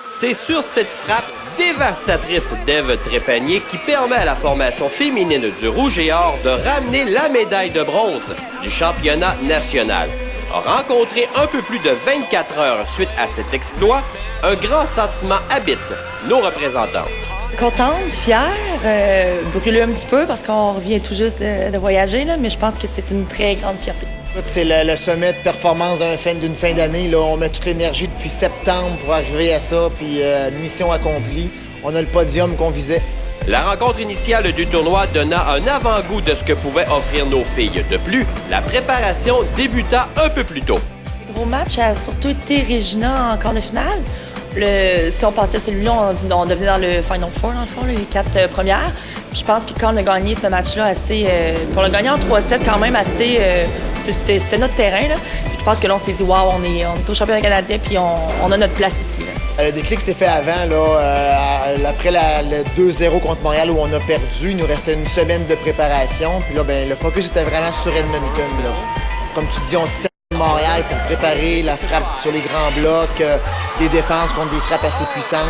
C'est sur cette frappe dévastatrice d'Ève Trépanier qui permet à la formation féminine du Rouge et Or de ramener la médaille de bronze du championnat national. Rencontré un peu plus de 24 heures suite à cet exploit, un grand sentiment habite nos représentants. Contente, fière, brûlée un petit peu parce qu'on revient tout juste de voyager, là, mais je pense que c'est une très grande fierté. C'est le sommet de performance d'une fin d'année. Là. On met toute l'énergie depuis septembre pour arriver à ça, puis mission accomplie. On a le podium qu'on visait. La rencontre initiale du tournoi donna un avant-goût de ce que pouvaient offrir nos filles. De plus, la préparation débuta un peu plus tôt. Le gros match a surtout été Regina en quart de finale. Si on passait celui-là, on devenait dans le Final Four, dans le fond, les 4 premières. Puis je pense que quand on a gagné ce match-là, pour le gagner en 3-7, quand même assez... c'était notre terrain, là. Puis je pense que là, on s'est dit, waouh, on est au championnat canadien, puis on a notre place ici, là. Le déclic s'est fait avant, là, après le 2-0 contre Montréal où on a perdu. Il nous restait une semaine de préparation. Puis là, ben, le focus était vraiment sur Edmonton, là. Comme tu dis, on sait Montréal pour préparer la frappe sur les grands blocs, des défenses contre des frappes assez puissantes.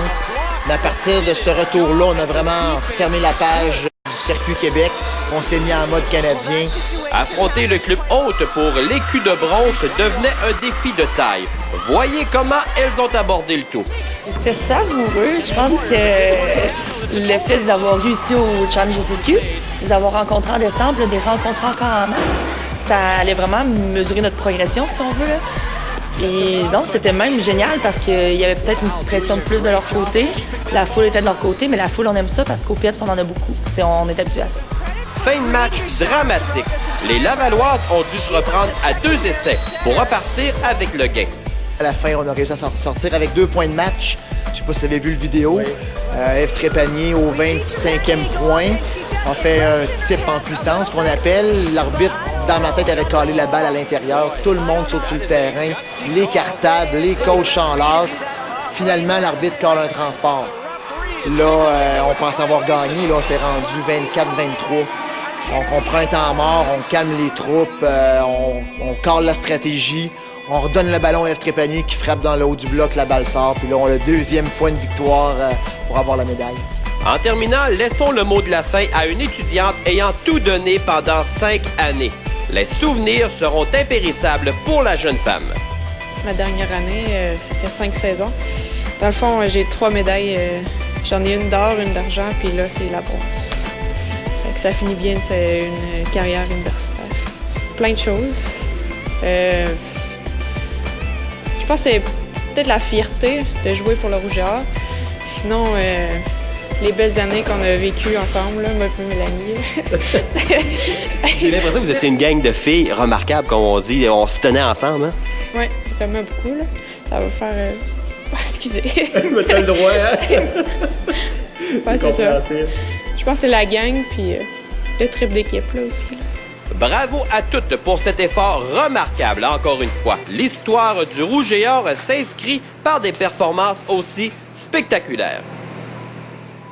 Mais à partir de ce retour-là, on a vraiment fermé la page du circuit Québec. On s'est mis en mode canadien. Affronter le club hôte pour l'écu de bronze devenait un défi de taille. Voyez comment elles ont abordé le tout. C'était savoureux. Je pense que le fait de les avoir réussi au Challenge SSQ, de les avoir rencontrés en décembre, de les rencontrer encore en mars, ça allait vraiment mesurer notre progression, si on veut, là. Et donc, c'était même génial parce qu'il y avait peut-être une petite pression de plus de leur côté. La foule était de leur côté, mais la foule, on aime ça parce qu'au PEPS, on en a beaucoup. On est habitué à ça. Fin de match dramatique. Les Lavalloises ont dû se reprendre à 2 essais pour repartir avec le gain. À la fin, on a réussi à sortir avec 2 points de match. Je sais pas si vous avez vu le vidéo. Ève Trépanier au 25e point. On fait un type en puissance qu'on appelle. L'arbitre, dans ma tête, avait collé la balle à l'intérieur. Tout le monde saute sur le terrain. Les cartables, les coachs s'enlacent. Finalement, l'arbitre colle un transport. Là, on pense avoir gagné. Là, on s'est rendu 24-23. Donc, on prend un temps mort, on calme les troupes, on colle la stratégie. On redonne le ballon à Ève Trépanier qui frappe dans le haut du bloc, la balle sort. Puis là, on a la 2e fois une victoire pour avoir la médaille. En terminant, laissons le mot de la fin à une étudiante ayant tout donné pendant 5 années. Les souvenirs seront impérissables pour la jeune femme. Ma dernière année, ça fait 5 saisons. Dans le fond, j'ai 3 médailles. J'en ai une d'or, une d'argent, puis là, c'est la bronze. Fait que ça finit bien, c'est une carrière universitaire. Plein de choses. Je pense que c'est peut-être la fierté de jouer pour le Rouge et Or. Sinon, les belles années qu'on a vécues ensemble, là, moi et Mélanie. J'ai l'impression que vous étiez une gang de filles remarquables, comme on dit. On se tenait ensemble, hein? Oui, vraiment beaucoup, là. Ça va faire... excusez. Mais t'as le droit, hein? Ouais, c'est ça. Je pense que c'est la gang, puis le trip d'équipe, là, aussi, là. Bravo à toutes pour cet effort remarquable. Encore une fois, l'histoire du Rouge et Or s'inscrit par des performances aussi spectaculaires.